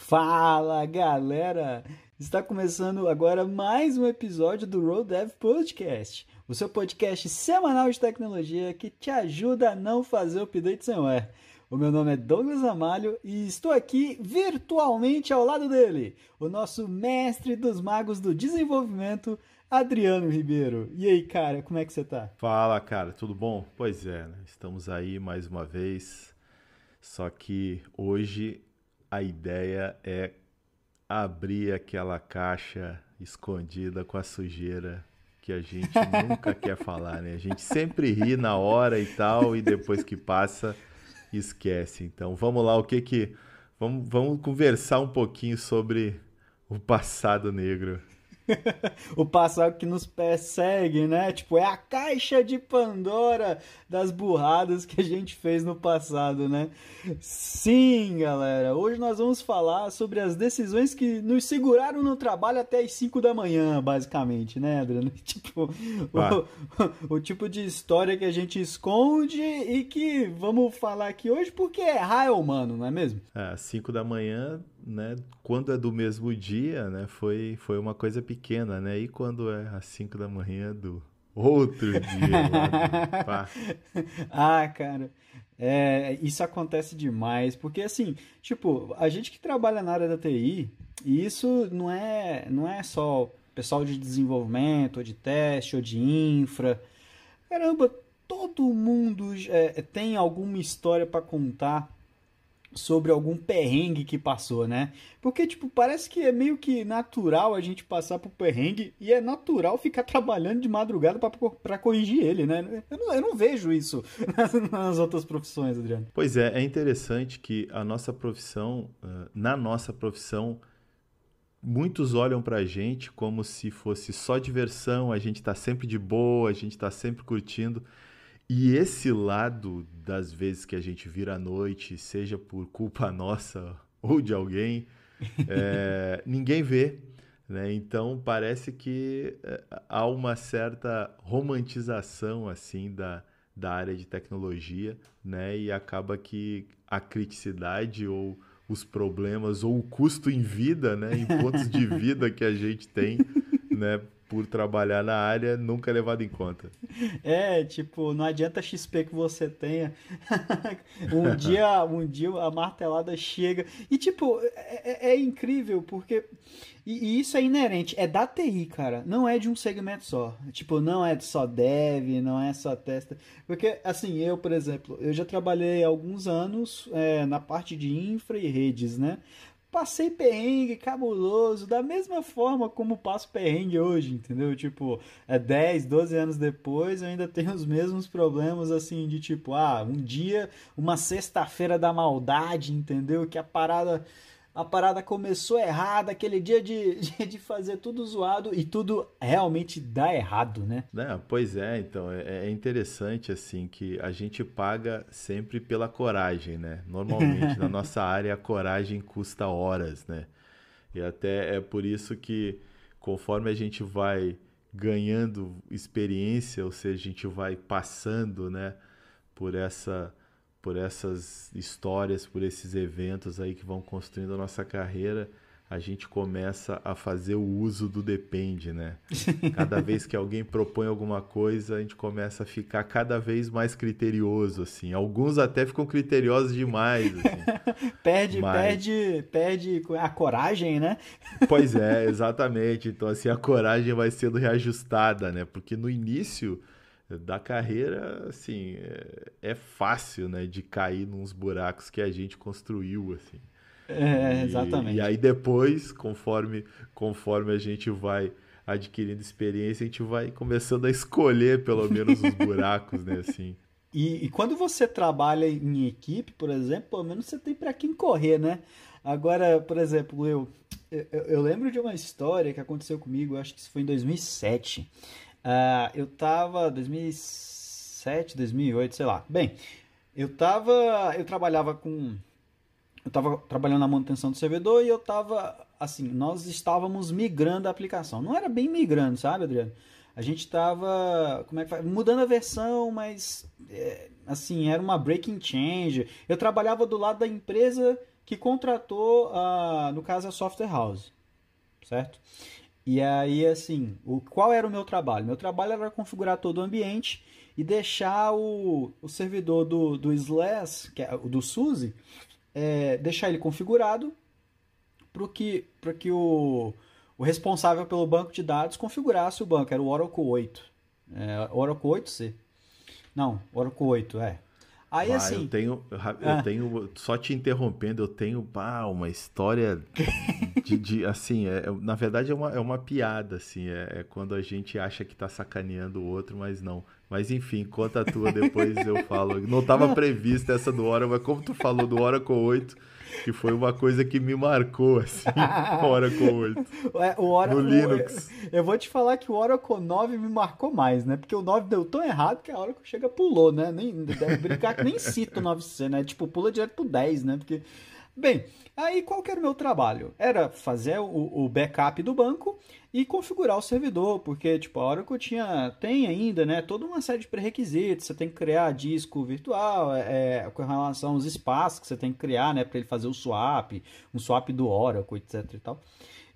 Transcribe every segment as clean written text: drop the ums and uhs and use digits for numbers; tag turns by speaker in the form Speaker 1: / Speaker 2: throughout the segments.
Speaker 1: Fala, galera! Está começando agora mais um episódio do Road Dev Podcast, o seu podcast semanal de tecnologia que te ajuda a não fazer update sem erro. O meu nome é Douglas Amalho e estou aqui virtualmente ao lado dele, o nosso mestre dos magos do desenvolvimento, Adriano Ribeiro. E aí, cara, como é que você tá?
Speaker 2: Fala, cara, tudo bom? Pois é, né? Estamos aí mais uma vez. Só que hoje a ideia é abrir aquela caixa escondida com a sujeira que a gente nunca quer falar, né? A gente sempre ri na hora e tal, e depois que passa, esquece. Então vamos lá, vamos conversar um pouquinho sobre o passado negro.
Speaker 1: O passado que nos persegue, né? Tipo, é a caixa de Pandora das burradas que a gente fez no passado, né? Sim, galera. Hoje nós vamos falar sobre as decisões que nos seguraram no trabalho até as 5 da manhã, basicamente, né, Adriano? Tipo,
Speaker 2: Bah,
Speaker 1: o tipo de história que a gente esconde e que vamos falar aqui hoje porque é raio humano, não é mesmo?
Speaker 2: às 5 da manhã, né? Quando é do mesmo dia, né? Foi uma coisa pequena, né? E quando é às 5 da manhã do outro dia lá do. Pá.
Speaker 1: Ah, cara, isso acontece demais, porque assim, tipo, a gente que trabalha na área da TI, e isso não é só pessoal de desenvolvimento, ou de teste, ou de infra. Caramba, todo mundo tem alguma história para contar sobre algum perrengue que passou, né? Porque, tipo, parece que é meio que natural a gente passar por perrengue e é natural ficar trabalhando de madrugada pra corrigir ele, né? Eu não vejo isso nas outras profissões, Adriano.
Speaker 2: Pois é, é interessante que a nossa profissão, na nossa profissão, muitos olham pra gente como se fosse só diversão, a gente tá sempre de boa, a gente tá sempre curtindo. E esse lado das vezes que a gente vira à noite, seja por culpa nossa ou de alguém, ninguém vê, né? Então parece que há uma certa romantização assim da área de tecnologia, né? E acaba que a criticidade ou os problemas ou o custo em vida, né? Em pontos de vida que a gente tem, né? Por trabalhar na área, nunca é levado em conta.
Speaker 1: Tipo, não adianta a XP que você tenha. Um dia a martelada chega. E, tipo, é incrível, porque. E isso é inerente, é da TI, cara. Não é de um segmento só. Tipo, não é só dev, não é só testa. Porque, assim, eu, por exemplo, eu já trabalhei alguns anos na parte de infra e redes, né? Passei perrengue cabuloso, da mesma forma como passo perrengue hoje, entendeu? Tipo, 10, 12 anos depois, eu ainda tenho os mesmos problemas, assim, de tipo, um dia, uma sexta-feira da maldade, entendeu? Que a parada começou errada, aquele dia de fazer tudo zoado e tudo realmente dá errado, né?
Speaker 2: Né? Pois é, então é interessante assim que a gente paga sempre pela coragem, né? Normalmente na nossa área a coragem custa horas, né? E até é por isso que conforme a gente vai ganhando experiência, ou seja, a gente vai passando, né, por por essas histórias, por esses eventos aí que vão construindo a nossa carreira, a gente começa a fazer o uso do depende, né? Cada vez que alguém propõe alguma coisa, a gente começa a ficar cada vez mais criterioso, assim. Alguns até ficam criteriosos demais, assim.
Speaker 1: Perde,
Speaker 2: Mas,
Speaker 1: perde, perde a coragem, né?
Speaker 2: pois é, exatamente. Então, assim, a coragem vai sendo reajustada, né? Porque no início da carreira, assim, é fácil, né? De cair nos buracos que a gente construiu, assim. E
Speaker 1: Exatamente.
Speaker 2: aí depois, conforme a gente vai adquirindo experiência, a gente vai começando a escolher pelo menos os buracos, né? Assim.
Speaker 1: E quando você trabalha em equipe, por exemplo, pelo menos você tem para quem correr, né? Agora, por exemplo, eu lembro de uma história que aconteceu comigo, acho que isso foi em 2007. Eu tava 2007, 2008, sei lá. Bem, eu trabalhava com eu estava trabalhando na manutenção do servidor e eu estava, assim, nós estávamos migrando a aplicação. Não era bem migrando, sabe, Adriano? A gente estava, como é que faz? Mudando a versão, mas, assim, era uma breaking change. Eu trabalhava do lado da empresa que contratou, no caso, a Software House, certo? E aí, assim, qual era o meu trabalho? Meu trabalho era configurar todo o ambiente e deixar o servidor do SLAS, que é o do SUSE, deixar ele configurado para que o responsável pelo banco de dados configurasse o banco. Era o Oracle 8. Oracle 8C. Não, Oracle 8, é. Aí,
Speaker 2: Ah,
Speaker 1: assim...
Speaker 2: eu
Speaker 1: Ah,
Speaker 2: tenho, só te interrompendo, eu tenho, uma história assim, na verdade é uma piada, assim, é quando a gente acha que tá sacaneando o outro, mas não. Mas enfim, conta a tua, depois eu falo. Não estava
Speaker 1: não,
Speaker 2: prevista essa do Oracle, mas como tu falou do Oracle 8, que foi uma coisa que me marcou, assim, o Oracle 8,
Speaker 1: É,
Speaker 2: no Linux.
Speaker 1: eu vou te falar que o Oracle 9 me marcou mais, né? Porque o 9 deu tão errado que a Oracle chega pulou, né? Nem, deve brincar que nem cita o 9C, né? Tipo, pula direto pro 10, né? Porque... Bem, aí qual que era o meu trabalho? Era fazer o backup do banco e configurar o servidor, porque tipo, a Oracle tem ainda, né, toda uma série de pré-requisitos. Você tem que criar disco virtual, com relação aos espaços que você tem que criar, né, para ele fazer o swap, um swap do Oracle, etc e tal.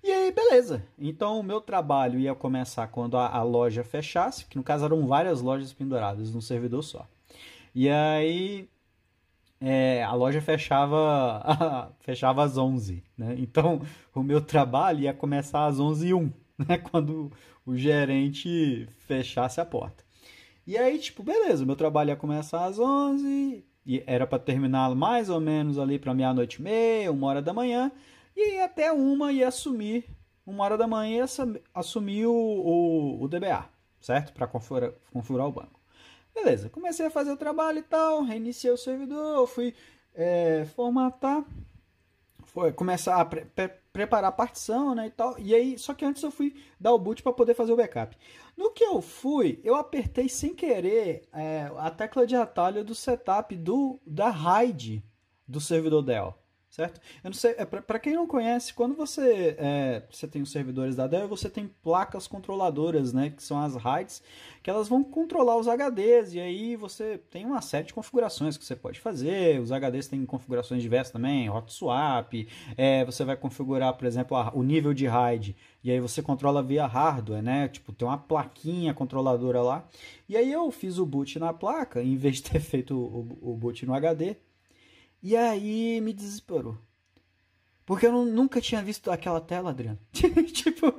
Speaker 1: E aí, beleza. Então, o meu trabalho ia começar quando a loja fechasse, que no caso eram várias lojas penduradas num servidor só. E aí, a loja fechava fechava às 11, né? Então, o meu trabalho ia começar às 11h01, né? Quando o gerente fechasse a porta. E aí, tipo, beleza, o meu trabalho ia começar às 11 e era para terminar mais ou menos ali para meia-noite e meia, 1h da manhã, e até uma ia assumir, 1h da manhã ia assumir o DBA, certo? Para configurar o banco. Beleza, comecei a fazer o trabalho e tal, reiniciei o servidor, fui formatar, foi começar a preparar a partição, né, e tal. E aí, só que antes eu fui dar o boot para poder fazer o backup. No que eu apertei sem querer a tecla de atalho do setup da RAID do servidor Dell, certo? Eu não sei, para quem não conhece, quando você tem os servidores da Dell, você tem placas controladoras, né, que são as RAIDs, que elas vão controlar os HDs, e aí você tem uma série de configurações que você pode fazer. Os HDs têm configurações diversas também, hot swap, você vai configurar, por exemplo, o nível de RAID, e aí você controla via hardware, né? Tipo, tem uma plaquinha controladora lá. E aí eu fiz o boot na placa, em vez de ter feito o boot no HD, e aí me desesperou. Porque eu nunca tinha visto aquela tela, Adriano. Tipo,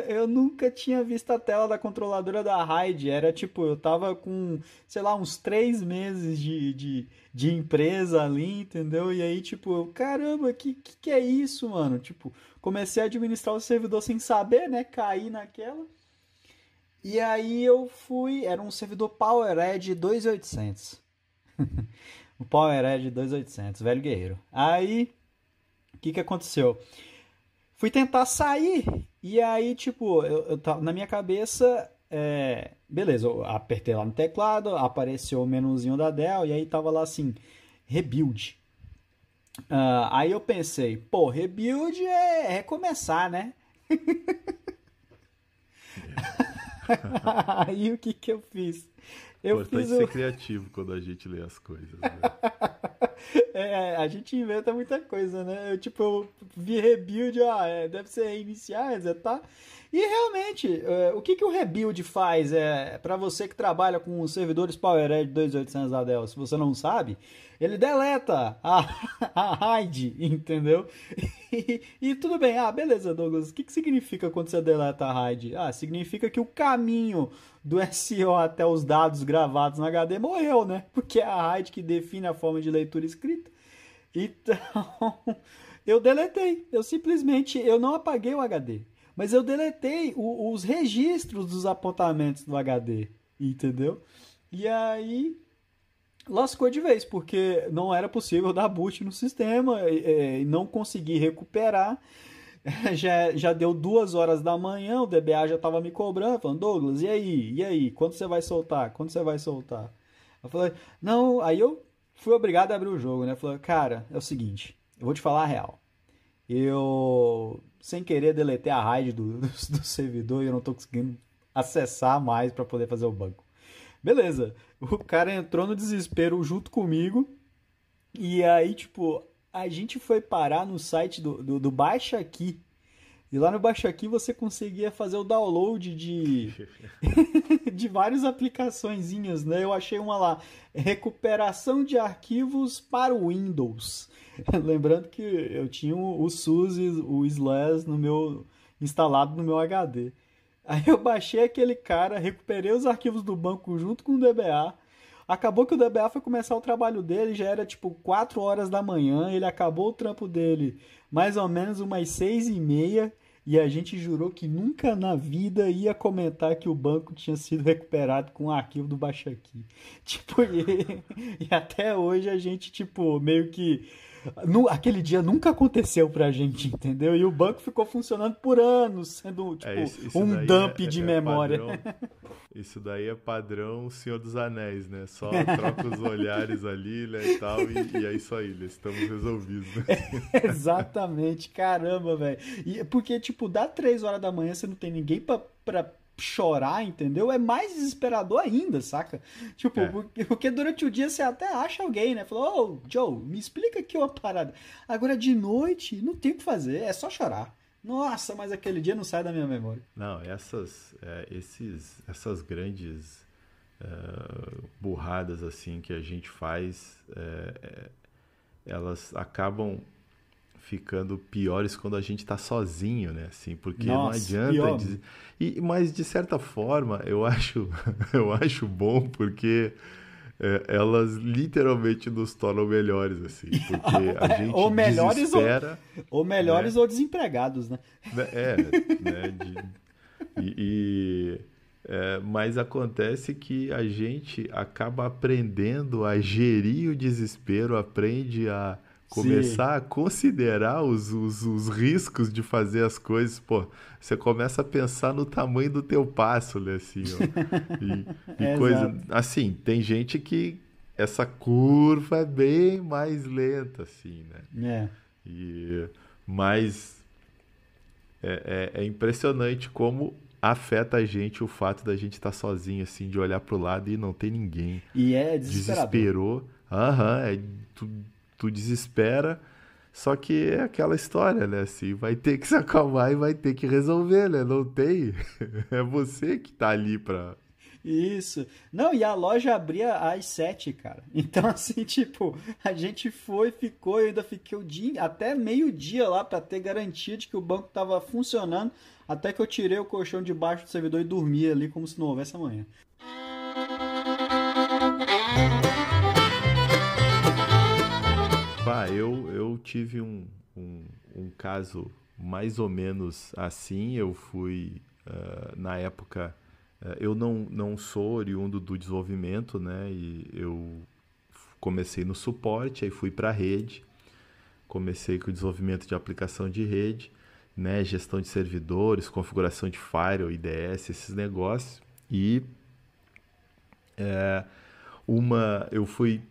Speaker 1: eu nunca tinha visto a tela da controladora da RAID. Era tipo, eu tava com, sei lá, uns 3 meses de empresa ali, entendeu? E aí, tipo, caramba, que é isso, mano? Tipo, comecei a administrar o servidor sem saber, né? Caí naquela. E aí eu fui, era um servidor PowerEdge 2800. O PowerEdge 2800, velho guerreiro. Aí, o que aconteceu? Fui tentar sair e aí, tipo, eu tava na minha cabeça, beleza, eu apertei lá no teclado, apareceu o menuzinho da Dell e aí tava lá assim, rebuild. Aí eu pensei, pô, rebuild é recomeçar, né? Aí o que eu fiz? Eu fiz
Speaker 2: Importante
Speaker 1: o.
Speaker 2: ser criativo quando a gente lê as coisas, né?
Speaker 1: A gente inventa muita coisa, né? Eu vi rebuild, deve ser reiniciar, resetar. E realmente, o que o rebuild faz para você que trabalha com os servidores PowerEdge 2800 da Dell? Se você não sabe, ele deleta a RAID, entendeu? E tudo bem, beleza, Douglas. O que significa quando você deleta a RAID? Significa que o caminho do SO até os dados gravados no HD morreu, né? Porque é a RAID que define a forma de leitura escrita. Então, eu deletei. Eu não apaguei o HD, mas eu deletei os registros dos apontamentos do HD, entendeu? E aí lascou de vez, porque não era possível dar boot no sistema, e não consegui recuperar. Já deu 2h da manhã, o DBA já estava me cobrando, falando, Douglas, e aí? E aí? Quando você vai soltar? Quando você vai soltar? Eu falei, não, aí eu fui obrigado a abrir o jogo, né? Eu falei, cara, é o seguinte, eu vou te falar a real. Eu, sem querer, deletei a RAID do servidor e eu não tô conseguindo acessar mais para poder fazer o banco. Beleza, o cara entrou no desespero junto comigo e aí, tipo, A gente foi parar no site do Baixa Aqui. E lá no Baixa Aqui você conseguia fazer o download de várias aplicaçõezinhas, né? Eu achei uma lá, recuperação de arquivos para o Windows. Lembrando que eu tinha o SUS e o SLAS no meu, instalado no meu HD. Aí eu baixei aquele cara, recuperei os arquivos do banco junto com o DBA. Acabou que o DBA foi começar o trabalho dele, já era tipo 4 horas da manhã, ele acabou o trampo dele mais ou menos umas 6h30, e a gente jurou que nunca na vida ia comentar que o banco tinha sido recuperado com o arquivo do Baixa Aqui. Tipo, e até hoje a gente, tipo, meio que aquele dia nunca aconteceu pra gente, entendeu? E o banco ficou funcionando por anos, sendo tipo
Speaker 2: Isso
Speaker 1: um
Speaker 2: daí
Speaker 1: dump de memória.
Speaker 2: padrão. Isso daí é padrão Senhor dos Anéis, né? Só troca os olhares ali, né, e tal, e é isso aí, né? Estamos resolvidos, né?
Speaker 1: Exatamente, caramba, velho. E porque, tipo, dá 3 horas da manhã, você não tem ninguém pra chorar, entendeu? É mais desesperador ainda, saca? Tipo,
Speaker 2: É.
Speaker 1: porque durante o dia você até acha alguém, né? Falou, ô, Joe, me explica aqui uma parada. Agora, de noite, não tem o que fazer, é só chorar. Nossa, mas aquele dia não sai da minha memória.
Speaker 2: Não, essas grandes burradas assim que a gente faz, elas acabam ficando piores quando a gente tá sozinho, né? Assim, porque não
Speaker 1: Nossa,
Speaker 2: adianta.
Speaker 1: pior, mano.
Speaker 2: Mas de certa forma eu acho, eu acho bom porque elas literalmente nos tornam melhores, assim, porque a
Speaker 1: Ou
Speaker 2: gente
Speaker 1: melhores ou,
Speaker 2: desespera,
Speaker 1: ou
Speaker 2: né?
Speaker 1: melhores ou desempregados, né?
Speaker 2: É, né? E, e- mas acontece que a gente acaba aprendendo a gerir o desespero, aprende a
Speaker 1: Sim,
Speaker 2: começar a considerar os riscos de fazer as coisas. Pô, você começa a pensar no tamanho do teu passo, né? Assim, ó. E coisa.
Speaker 1: exato.
Speaker 2: Assim, tem gente que essa curva é bem mais lenta, assim, né?
Speaker 1: É.
Speaker 2: E, mas é impressionante como afeta a gente o fato da gente estar sozinho, assim, de olhar pro lado e não ter ninguém.
Speaker 1: E é desesperador.
Speaker 2: Desesperou. Aham, tu, tu desespera. Só que é aquela história, né? Assim, vai ter que se acalmar e vai ter que resolver, né? Não tem. É você que tá ali pra.
Speaker 1: Isso. Não, e a loja abria às 7, cara. Então, assim, tipo, a gente foi, ficou, eu ainda fiquei o dia, até meio-dia lá pra ter garantia de que o banco tava funcionando, até que eu tirei o colchão de baixo do servidor e dormi ali como se não houvesse amanhã.
Speaker 2: Pá, eu tive um caso mais ou menos assim. Eu fui, na época, eu não sou oriundo do desenvolvimento, né? E eu comecei no suporte, aí fui para a rede, comecei com o desenvolvimento de aplicação de rede, né? Gestão de servidores, configuração de firewall, IDS, esses negócios. E eu fui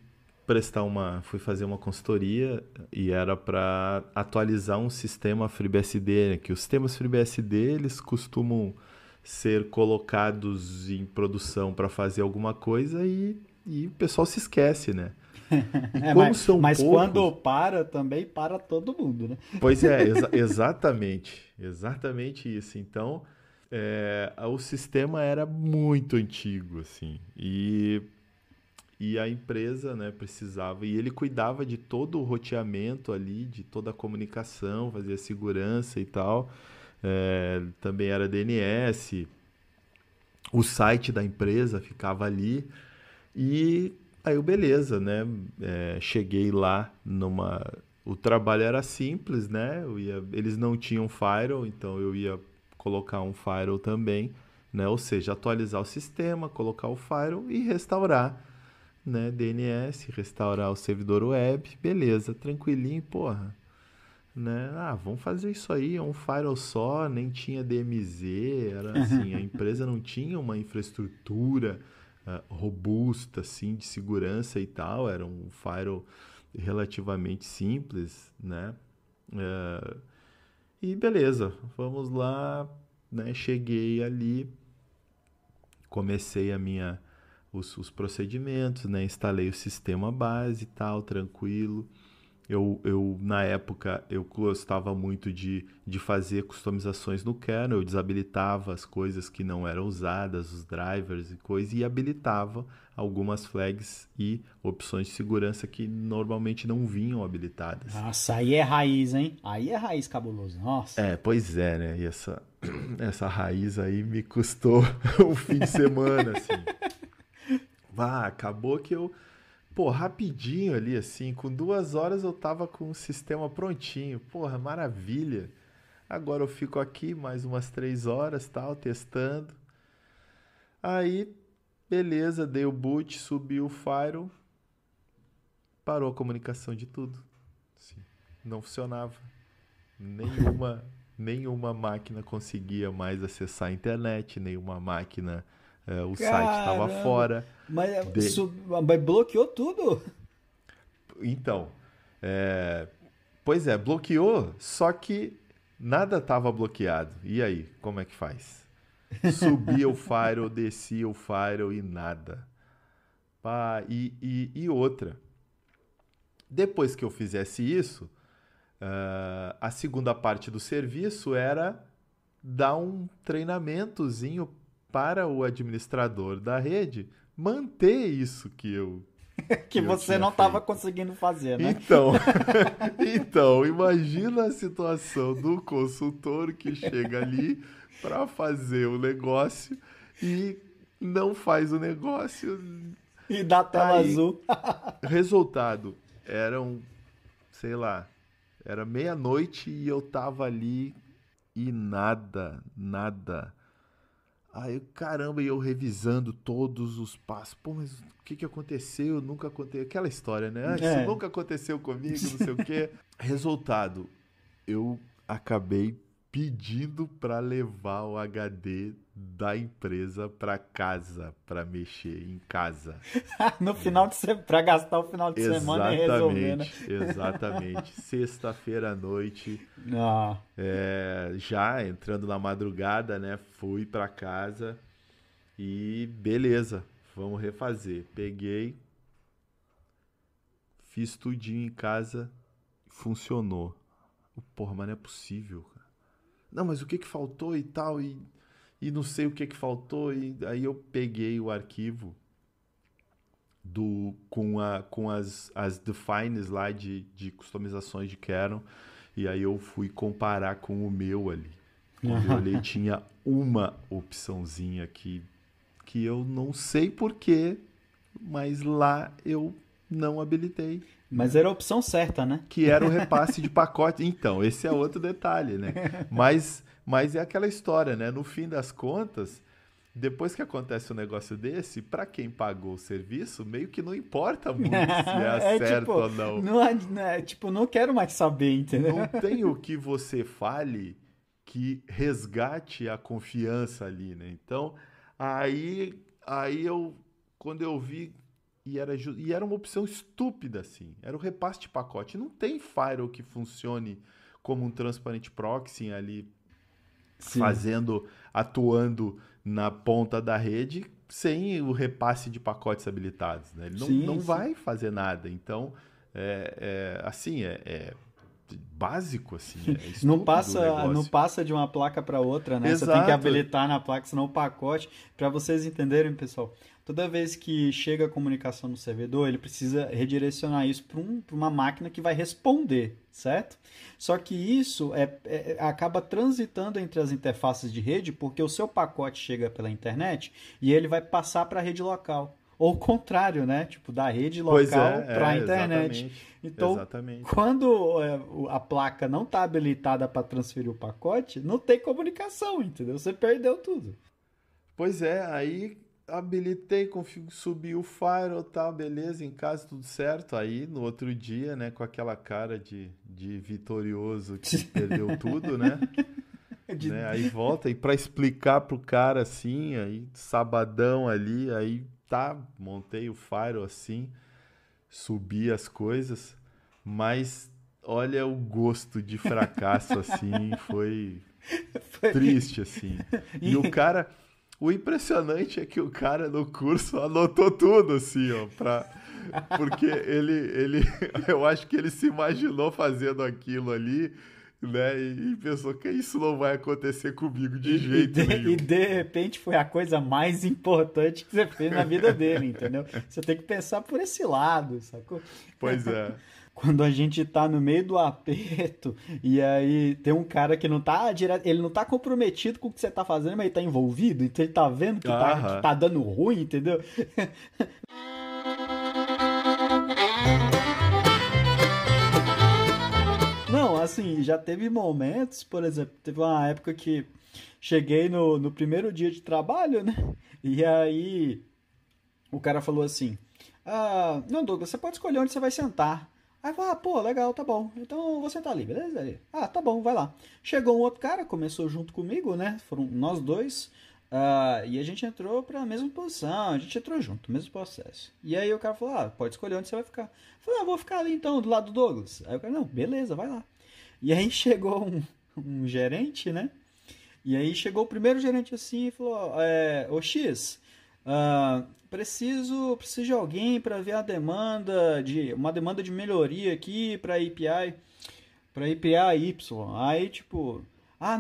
Speaker 2: fazer uma consultoria e era para atualizar um sistema FreeBSD, né? Que os sistemas FreeBSD eles costumam ser colocados em produção para fazer alguma coisa e o pessoal se esquece, né? E
Speaker 1: É,
Speaker 2: como
Speaker 1: mas,
Speaker 2: são
Speaker 1: mas
Speaker 2: poucos,
Speaker 1: quando para, também para todo mundo, né?
Speaker 2: pois é, exatamente isso. Então, o sistema era muito antigo, assim, e a empresa, né, precisava, e ele cuidava de todo o roteamento ali, de toda a comunicação, fazia segurança e tal. Também era DNS, o site da empresa ficava ali. E aí, beleza, né? Cheguei lá numa. O trabalho era simples, né? Eles não tinham firewall, então eu ia colocar um firewall também, né? Ou seja, atualizar o sistema, colocar o firewall e restaurar, né? DNS, restaurar o servidor web, beleza, tranquilinho, porra, né? Ah, vamos fazer isso aí, é um firewall só, nem tinha DMZ, era assim, a empresa não tinha uma infraestrutura robusta, assim, de segurança e tal, era um firewall relativamente simples, né? Eh, e beleza, vamos lá, né? Cheguei ali, comecei os procedimentos, né? Instalei o sistema base e tal, tranquilo. Na época, eu gostava muito de fazer customizações no kernel, eu desabilitava as coisas que não eram usadas, os drivers e coisas, e habilitava algumas flags e opções de segurança que normalmente não vinham habilitadas.
Speaker 1: Nossa, aí é raiz, hein? Aí é raiz cabuloso. Nossa.
Speaker 2: Pois é, né? E essa raiz aí me custou um fim de semana, assim. Acabou que eu... Pô, rapidinho ali, assim, com 2 horas eu tava com o sistema prontinho. Porra, maravilha. Agora eu fico aqui mais umas 3 horas, tal, testando. Aí, beleza, dei o boot, subi o Firewall, parou a comunicação de tudo. Sim, não funcionava. Nenhuma, nenhuma máquina conseguia mais acessar a internet, nenhuma máquina, o site estava
Speaker 1: Caramba.
Speaker 2: fora.
Speaker 1: Mas, mas bloqueou tudo?
Speaker 2: Então, pois é, bloqueou, só que nada estava bloqueado. E aí, como é que faz? Subia o firewall, descia o firewall e nada. E outra, depois que eu fizesse isso, a segunda parte do serviço era dar um treinamentozinho para o administrador da rede manter isso
Speaker 1: Que
Speaker 2: que eu
Speaker 1: você
Speaker 2: tinha
Speaker 1: não estava
Speaker 2: feito.
Speaker 1: conseguindo fazer, né?
Speaker 2: Então, então, imagina a situação do consultor que chega ali para fazer o negócio e não faz o negócio.
Speaker 1: E dá tela
Speaker 2: Aí,
Speaker 1: azul.
Speaker 2: resultado, sei lá, era meia-noite e eu tava ali e nada, nada. Aí, caramba, e eu revisando todos os passos. Pô, mas o que aconteceu? Nunca aconteceu. Aquela história, né? Isso
Speaker 1: É.
Speaker 2: nunca aconteceu comigo, não sei o quê. Resultado, eu acabei pedindo para levar o HD da empresa para casa, para mexer em casa.
Speaker 1: No final de semana, pra gastar o final de semana e resolver, né?
Speaker 2: Exatamente, exatamente. Sexta-feira à noite,
Speaker 1: Ah,
Speaker 2: já entrando na madrugada, né? Fui para casa e beleza, vamos refazer. Peguei, fiz tudinho em casa, funcionou. Porra, mas não é possível, cara. Não, mas o que que faltou e tal, e não sei o que que faltou, e aí eu peguei o arquivo com as defines lá de customizações de kernel, e aí eu fui comparar com o meu ali. Quando eu olhei, tinha uma opçãozinha que eu não sei porquê, mas lá eu não habilitei,
Speaker 1: mas
Speaker 2: né?
Speaker 1: era a opção certa, né?
Speaker 2: Que era o repasse de pacote. Então, esse é outro detalhe, né? Mas é aquela história, né? No fim das contas, depois que acontece um negócio desse, para quem pagou o serviço, meio que não importa muito se é certo
Speaker 1: tipo,
Speaker 2: ou não.
Speaker 1: tipo, não quero mais saber, entendeu?
Speaker 2: Não tem o que você fale que resgate a confiança ali, né? Então, aí quando eu vi, e era uma opção estúpida, assim, era o repasse de pacote. Não tem firewall que funcione como um transparent proxy ali,
Speaker 1: Sim,
Speaker 2: atuando na ponta da rede sem o repasse de pacotes habilitados, né? Ele
Speaker 1: sim,
Speaker 2: não
Speaker 1: sim.
Speaker 2: vai fazer nada. Então, assim, é básico, assim, é
Speaker 1: Não
Speaker 2: estúpido o
Speaker 1: passa, não
Speaker 2: negócio.
Speaker 1: passa de uma placa para outra, né? Você tem que
Speaker 2: Exato.
Speaker 1: habilitar na placa, senão o pacote. Para vocês entenderem, pessoal, toda vez que chega a comunicação no servidor, ele precisa redirecionar isso para uma máquina que vai responder, certo? Só que isso acaba transitando entre as interfaces de rede, porque o seu pacote chega pela internet e ele vai passar para a rede local. Ou o contrário, né? Tipo, da rede
Speaker 2: Pois
Speaker 1: local para a internet.
Speaker 2: exatamente.
Speaker 1: Então,
Speaker 2: Exatamente.
Speaker 1: quando a placa não está habilitada para transferir o pacote, não tem comunicação, entendeu? Você perdeu tudo.
Speaker 2: Pois é, aí habilitei, subi o firewall, tal, beleza, em casa tudo certo. Aí no outro dia, né, com aquela cara de vitorioso que perdeu tudo, né?
Speaker 1: De-
Speaker 2: Aí volta e para explicar pro cara assim, aí sabadão ali, aí tá, montei o firewall assim, subi as coisas, mas olha o gosto de fracasso assim, foi
Speaker 1: foi-
Speaker 2: triste assim. E o cara O impressionante é que o cara no curso anotou tudo, assim, ó, porque eu acho que ele se imaginou fazendo aquilo ali, né, e pensou que isso não vai acontecer comigo de jeito
Speaker 1: E
Speaker 2: nenhum.
Speaker 1: de repente foi a coisa mais importante que você fez na vida dele, entendeu? Você tem que pensar por esse lado, sacou?
Speaker 2: Pois é.
Speaker 1: Quando a gente tá no meio do aperto e aí tem um cara que não tá direto, ele não tá comprometido com o que você tá fazendo, mas ele tá envolvido, então ele tá vendo que
Speaker 2: Aham.
Speaker 1: tá dando ruim, entendeu? Não, assim, já teve momentos, por exemplo, teve uma época que cheguei no primeiro dia de trabalho, né? E aí o cara falou assim: Ah, não, Douglas, você pode escolher onde você vai sentar. Aí eu falei, pô, legal, tá bom. Então eu vou sentar ali, beleza? Ele, tá bom, vai lá. Chegou um outro cara, começou junto comigo, né? Foram nós dois. E a gente entrou pra mesma posição, a gente entrou junto, mesmo processo. E aí o cara falou, pode escolher onde você vai ficar. Eu falei, vou ficar ali então, do lado do Douglas. Aí o cara, não, beleza, vai lá. E aí chegou um gerente, né? E aí chegou o primeiro gerente assim e falou, ô X, preciso de alguém para ver uma demanda de melhoria aqui para API Y. Aí tipo,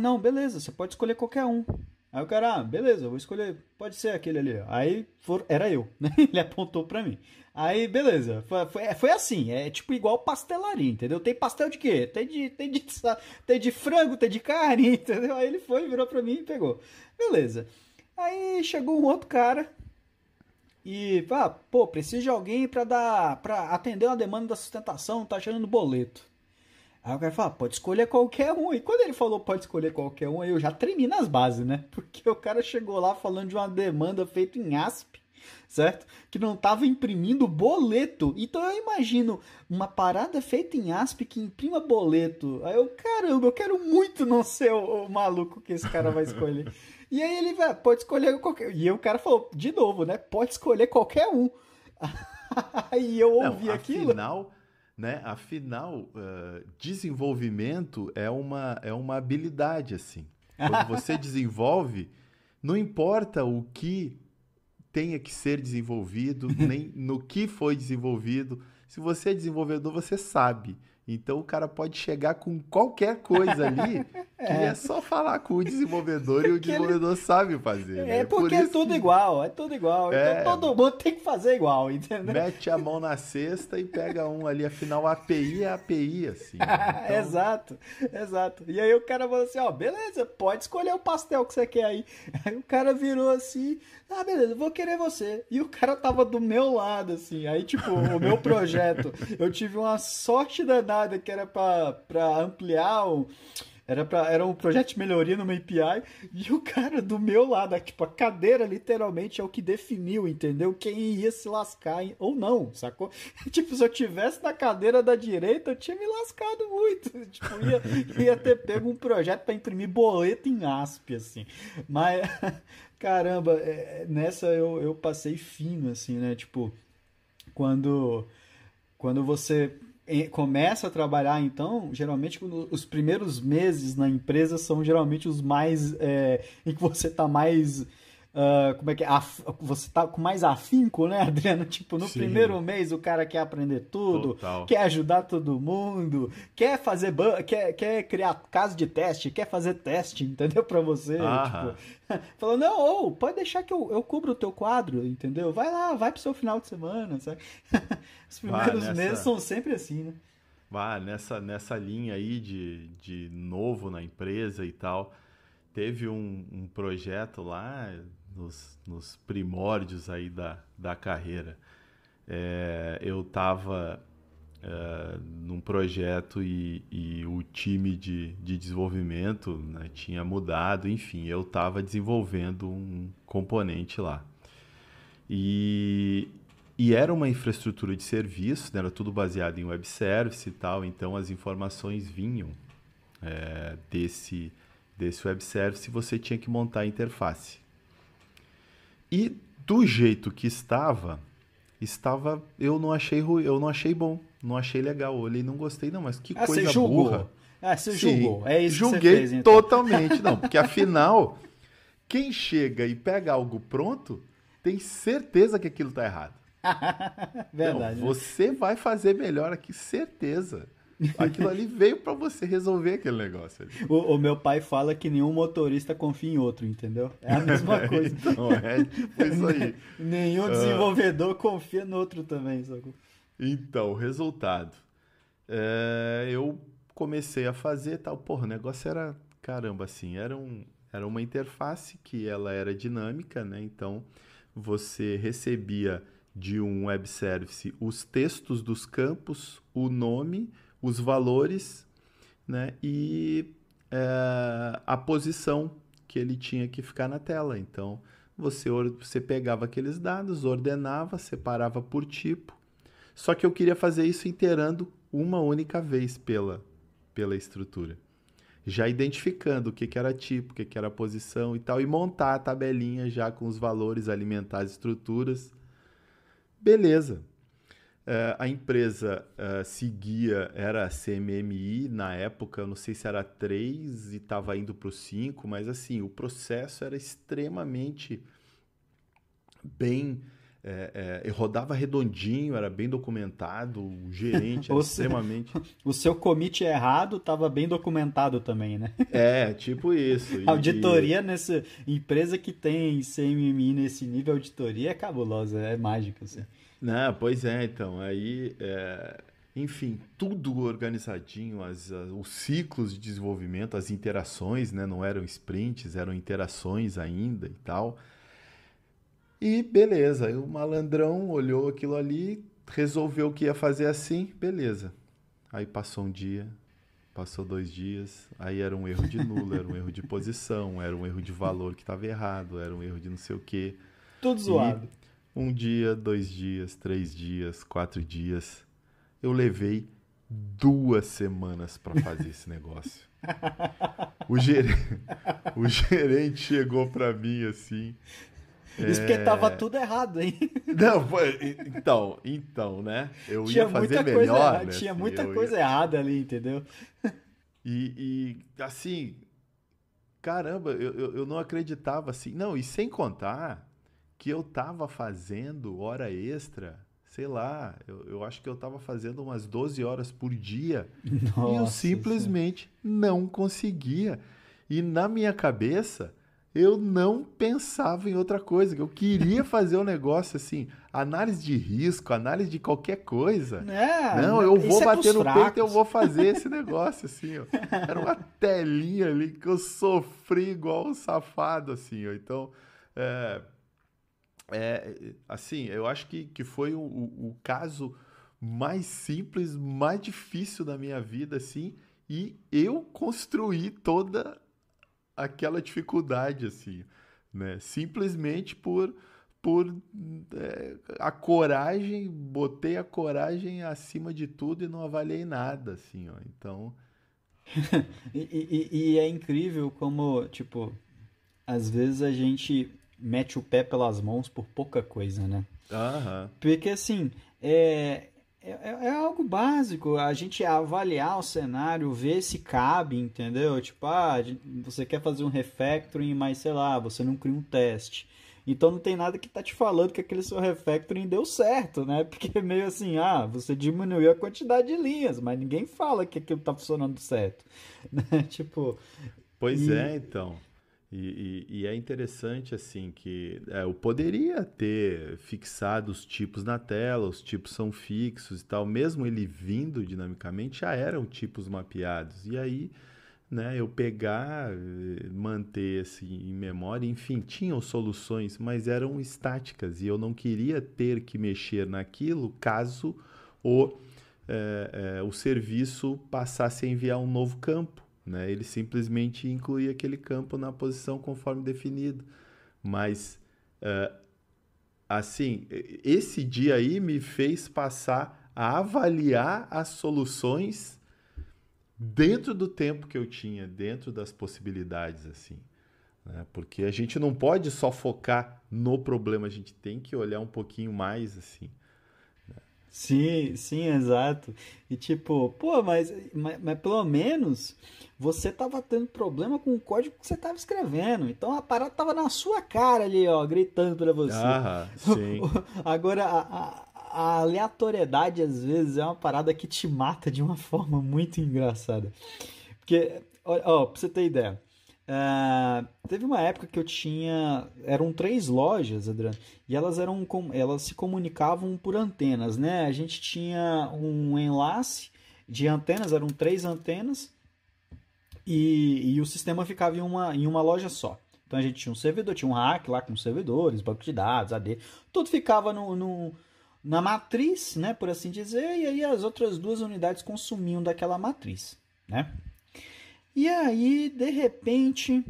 Speaker 1: não, beleza, você pode escolher qualquer um. Aí o cara, beleza, eu vou escolher, pode ser aquele ali. Aí era eu, né? Ele apontou pra mim. Aí, beleza, foi assim, é tipo igual pastelaria, entendeu? Tem pastel de quê? Tem de frango, tem de carne, entendeu? Aí ele foi, virou pra mim e pegou. Beleza. Aí chegou um outro cara e, pô, preciso de alguém pra atender uma demanda da sustentação, tá achando no boleto. Aí o cara fala, pode escolher qualquer um. E quando ele falou pode escolher qualquer um, aí eu já tremi nas bases, né? Porque o cara chegou lá falando de uma demanda feita em ASP, certo? Que não tava imprimindo boleto. Então eu imagino uma parada feita em ASP que imprima boleto. Aí eu, caramba, eu quero muito não ser o maluco que esse cara vai escolher. E aí ele vai, pode escolher qualquer. E aí o cara falou, de novo, né? Pode escolher qualquer um. Aí eu
Speaker 2: Não,
Speaker 1: ouvi aquilo.
Speaker 2: afinal, né? Afinal, desenvolvimento é uma habilidade, assim. Quando você desenvolve, não importa o que tenha que ser desenvolvido, nem no que foi desenvolvido. Se você é desenvolvedor, você sabe. Então o cara pode chegar com qualquer coisa ali, que é só falar com o desenvolvedor e o
Speaker 1: Que ele
Speaker 2: desenvolvedor sabe fazer, né?
Speaker 1: É
Speaker 2: Por
Speaker 1: porque é
Speaker 2: isso
Speaker 1: tudo
Speaker 2: que
Speaker 1: igual, é tudo igual. Então
Speaker 2: é,
Speaker 1: todo mundo tem que fazer igual, entendeu?
Speaker 2: mete a mão na cesta e pega um ali. Afinal, a API é API, assim, né? Então,
Speaker 1: Exato, exato. E aí o cara falou assim, beleza, pode escolher o pastel que você quer aí. Aí o cara virou assim, beleza, vou querer você. E o cara tava do meu lado, assim. Aí, tipo, o meu projeto, eu tive uma sorte danada que era pra ampliar era um projeto de melhoria numa API e o cara do meu lado, tipo, a cadeira literalmente é o que definiu, entendeu? Quem ia se lascar ou não, sacou? Tipo, se eu tivesse na cadeira da direita, eu tinha me lascado muito. Tipo, ia ter pego um projeto para imprimir boleto em ASP, assim. Mas, caramba, nessa eu passei fino, assim, né? Tipo, quando você começa a trabalhar, então, geralmente os primeiros meses na empresa são geralmente os mais em que você tá mais como é que é? Você tá com mais afinco, né, Adriano? Tipo, no
Speaker 2: sim,
Speaker 1: primeiro mês o cara quer aprender tudo,
Speaker 2: total.
Speaker 1: quer ajudar todo mundo, quer fazer quer criar caso de teste, quer fazer teste, entendeu? Pra você, tipo,
Speaker 2: Aham.
Speaker 1: falando, não, pode deixar que eu cubro o teu quadro, entendeu? Vai lá, vai pro seu final de semana, sabe? Os
Speaker 2: Vá
Speaker 1: primeiros meses
Speaker 2: nessa,
Speaker 1: são sempre assim, né?
Speaker 2: nessa linha aí de novo na empresa e tal. Teve um projeto lá nos primórdios aí da carreira. Eu estava num projeto e o time de desenvolvimento, né, tinha mudado, enfim, eu estava desenvolvendo um componente lá. E, e era uma infraestrutura de serviço, né, era tudo baseado em web service e tal, então as informações vinham desse web service e você tinha que montar a interface. E do jeito que eu não achei ruim, eu não achei bom, não achei legal, eu olhei, não gostei, não, mas que
Speaker 1: Você
Speaker 2: coisa burra.
Speaker 1: julgou. Você
Speaker 2: Sim,
Speaker 1: julgou. É isso que você
Speaker 2: julguei
Speaker 1: fez, então.
Speaker 2: totalmente, não, porque afinal Quem chega e pega algo pronto, tem certeza que aquilo está errado. Não,
Speaker 1: Verdade, né?
Speaker 2: você vai fazer melhor aqui, certeza. Aquilo ali veio para você resolver aquele negócio ali.
Speaker 1: O meu pai fala que nenhum motorista confia em outro, entendeu? É a mesma coisa.
Speaker 2: Então, foi isso aí.
Speaker 1: Nenhum desenvolvedor confia no outro também, sacou?
Speaker 2: Então, o resultado. Eu comecei a fazer tal. Porra, o negócio era, caramba, assim, era uma interface que ela era dinâmica, né? Então, você recebia de um web service os textos dos campos, o nome, os valores, né? E a posição que ele tinha que ficar na tela. Então, você pegava aqueles dados, ordenava, separava por tipo. Só que eu queria fazer isso iterando uma única vez pela estrutura. Já identificando o que, que era tipo, o que, que era posição e tal, e montar a tabelinha já com os valores, alimentar as estruturas. Beleza. A empresa seguia, era CMMI na época, eu não sei se era 3 e estava indo para o 5, mas assim, o processo era extremamente bem. Rodava redondinho, era bem documentado, o gerente era
Speaker 1: Ou se-
Speaker 2: extremamente.
Speaker 1: o seu commit errado estava bem documentado também, né?
Speaker 2: Tipo isso.
Speaker 1: Auditoria nessa empresa que tem CMMI nesse nível, auditoria é cabulosa, é mágica, assim.
Speaker 2: Não, pois é, então. Aí, enfim, tudo organizadinho, os ciclos de desenvolvimento, as interações, né? Não eram sprints, eram interações ainda e tal. E beleza, aí o malandrão olhou aquilo ali, resolveu que ia fazer assim, beleza. Aí passou um dia, passou 2 dias, aí era um erro de nulo, era um erro de posição, era um erro de valor que estava errado, era um erro de não sei o quê.
Speaker 1: Tudo
Speaker 2: E
Speaker 1: zoado.
Speaker 2: 1 dia, 2 dias, 3 dias, 4 dias, eu levei 2 semanas para fazer esse negócio. O gerente, o gerente chegou para mim assim.
Speaker 1: Isso porque tava
Speaker 2: é,
Speaker 1: tudo errado, hein?
Speaker 2: Não, então, né? Eu ia
Speaker 1: Tinha
Speaker 2: fazer
Speaker 1: muita coisa
Speaker 2: melhor,
Speaker 1: errada,
Speaker 2: né?
Speaker 1: tinha
Speaker 2: Assim,
Speaker 1: muita coisa errada ali, entendeu?
Speaker 2: assim, caramba, eu não acreditava assim. Não, e sem contar que eu tava fazendo hora extra, sei lá, eu acho que eu tava fazendo umas 12 horas por dia e eu
Speaker 1: Nossa senhora.
Speaker 2: simplesmente não conseguia. E na minha cabeça, eu não pensava em outra coisa, que eu queria fazer um negócio assim, análise de risco, análise de qualquer coisa. Não, eu vou
Speaker 1: Isso é pros
Speaker 2: bater no peito e eu
Speaker 1: fracos.
Speaker 2: vou fazer esse negócio assim, ó. Era uma telinha ali que eu sofri igual um safado, assim, ó. Então, é, assim, eu acho que foi o caso mais simples, mais difícil da minha vida, assim, e eu construí toda aquela dificuldade, assim, né? Simplesmente por a coragem, botei a coragem acima de tudo e não avaliei nada, assim, ó. Então,
Speaker 1: E é incrível como, tipo, às vezes a gente mete o pé pelas mãos por pouca coisa, né?
Speaker 2: aham,
Speaker 1: Porque assim, é algo básico, a gente avaliar o cenário, ver se cabe, entendeu? Tipo, você quer fazer um refactoring, mas sei lá, você não cria um teste. Então não tem nada que tá te falando que aquele seu refactoring deu certo, né? Porque é meio assim, você diminuiu a quantidade de linhas, mas ninguém fala que aquilo tá funcionando certo, né? Tipo,
Speaker 2: pois
Speaker 1: e
Speaker 2: é, então. E é interessante, assim, que eu poderia ter fixado os tipos na tela, os tipos são fixos e tal, mesmo ele vindo dinamicamente, já eram tipos mapeados. E aí, né, eu pegar, manter assim, em memória, enfim, tinham soluções, mas eram estáticas e eu não queria ter que mexer naquilo caso o, o serviço passasse a enviar um novo campo. Né? Ele simplesmente incluía aquele campo na posição conforme definido. Mas, assim, esse dia aí me fez passar a avaliar as soluções dentro do tempo que eu tinha, dentro das possibilidades, assim, né? Porque a gente não pode só focar no problema, a gente tem que olhar um pouquinho mais, assim.
Speaker 1: Sim, sim, exato. E tipo, pô, mas pelo menos você tava tendo problema com o código que você tava escrevendo. Então a parada tava na sua cara ali, ó, gritando pra você.
Speaker 2: Ah, sim.
Speaker 1: Agora, a aleatoriedade às vezes é uma parada que te mata de uma forma muito engraçada. Porque, ó, pra você ter ideia, teve uma época que eu tinha. Eram três lojas, Adriano, e elas se comunicavam por antenas, né? A gente tinha um enlace de antenas, eram três antenas, e o sistema ficava em uma loja só. Então a gente tinha um servidor, tinha um rack lá com servidores, banco de dados, AD, tudo ficava na matriz, né, por assim dizer, e aí as outras duas unidades consumiam daquela matriz, né? E aí, de repente,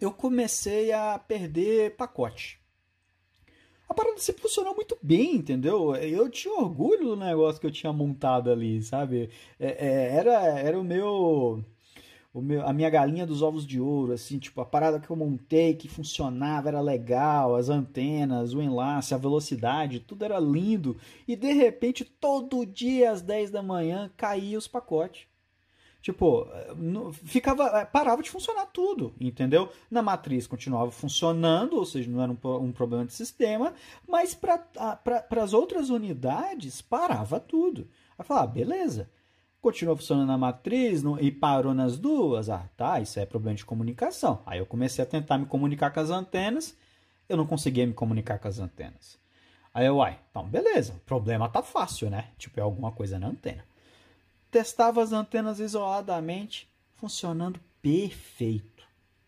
Speaker 1: eu comecei a perder pacote. A parada sempre funcionou muito bem, entendeu? Eu tinha orgulho do negócio que eu tinha montado ali, sabe? Era a minha galinha dos ovos de ouro, assim, tipo, a parada que eu montei, que funcionava, era legal, as antenas, o enlace, a velocidade, tudo era lindo. E de repente, todo dia às 10 da manhã, caía os pacotes. Tipo, parava de funcionar tudo, entendeu? Na matriz continuava funcionando, ou seja, não era um problema de sistema, mas para as outras unidades parava tudo. Aí falar, beleza, continuou funcionando na matriz e parou nas duas? Ah, tá, isso é problema de comunicação. Aí eu comecei a tentar me comunicar com as antenas, eu não conseguia me comunicar com as antenas. Aí eu, então beleza, o problema tá fácil, né? Tipo, é alguma coisa na antena. Testava as antenas isoladamente, funcionando perfeito.